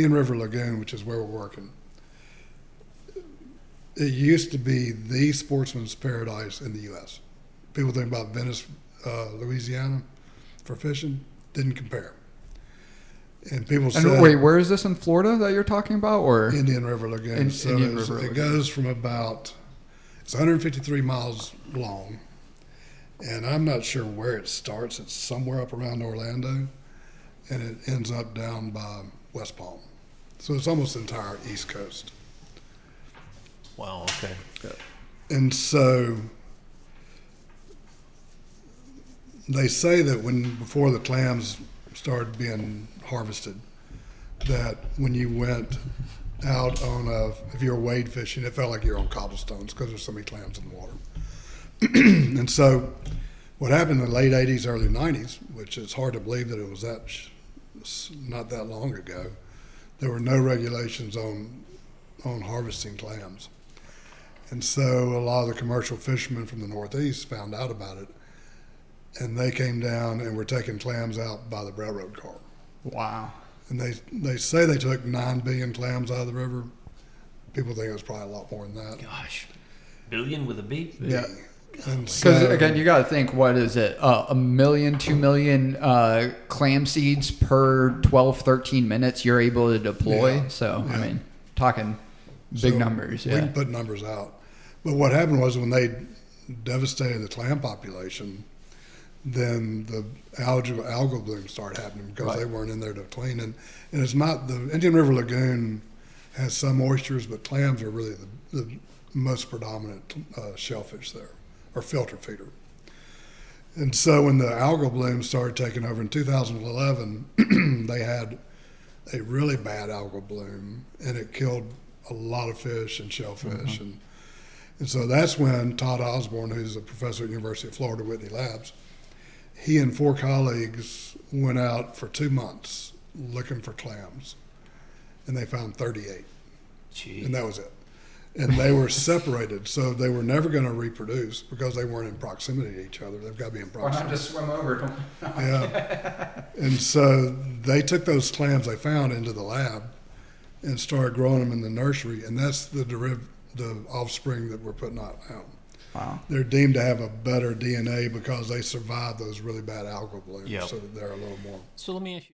Indian River Lagoon, which is where we're working, it used to be the sportsman's paradise in the U.S. People think about Venice, Louisiana, for fishing. Didn't compare. And people say, wait, where is this in Florida that you're talking about, or Indian River Lagoon? It goes from about, it's 153 miles long, and I'm not sure where it starts. It's somewhere up around Orlando, and it ends up down by West Palm. So it's almost the entire East Coast. Wow. Okay. And so they say that before the clams started being harvested, that when you went out if you were wade fishing, it felt like you were on cobblestones because there's so many clams in the water. And so what happened in the late 80s, early 90s, which is hard to believe that it was not that long ago, there were no regulations on harvesting clams. And so a lot of the commercial fishermen from the Northeast found out about it, and they came down and were taking clams out by the railroad car. wow. And they say they took 9 billion clams out of the river. People think it was probably a lot more than that. Gosh, billion with a B. Yeah. And Because so, again, you got to think, what is it? 1 million, 2 million clam seeds per 12, 13 minutes you're able to deploy. Yeah. So, Yeah. I mean, talking big so numbers. We Yeah. can put numbers out. But what happened was when they devastated the clam population, then the algal bloom started happening because Right. they weren't in there to clean. And it's not, the Indian River Lagoon has some oysters, but clams are really the most predominant shellfish there, or filter feeder. And so when the algal bloom started taking over in 2011, they had a really bad algal bloom, and it killed a lot of fish and shellfish. Mm-hmm. And so that's when Todd Osborne, who's a professor at the University of Florida Whitney Labs, he and 4 colleagues went out for 2 months looking for clams, and they found 38. Gee. And that was it. And they were separated, so they were never going to reproduce because they weren't in proximity to each other. They've got to be in Why proximity. not just swim over? Yeah. And so they took those clams they found into the lab and started growing them in the nursery, and that's the offspring that we're putting out now. Wow. They're deemed to have a better DNA because they survived those really bad algal blooms, Yep. so that they're a little more. So let me ask you.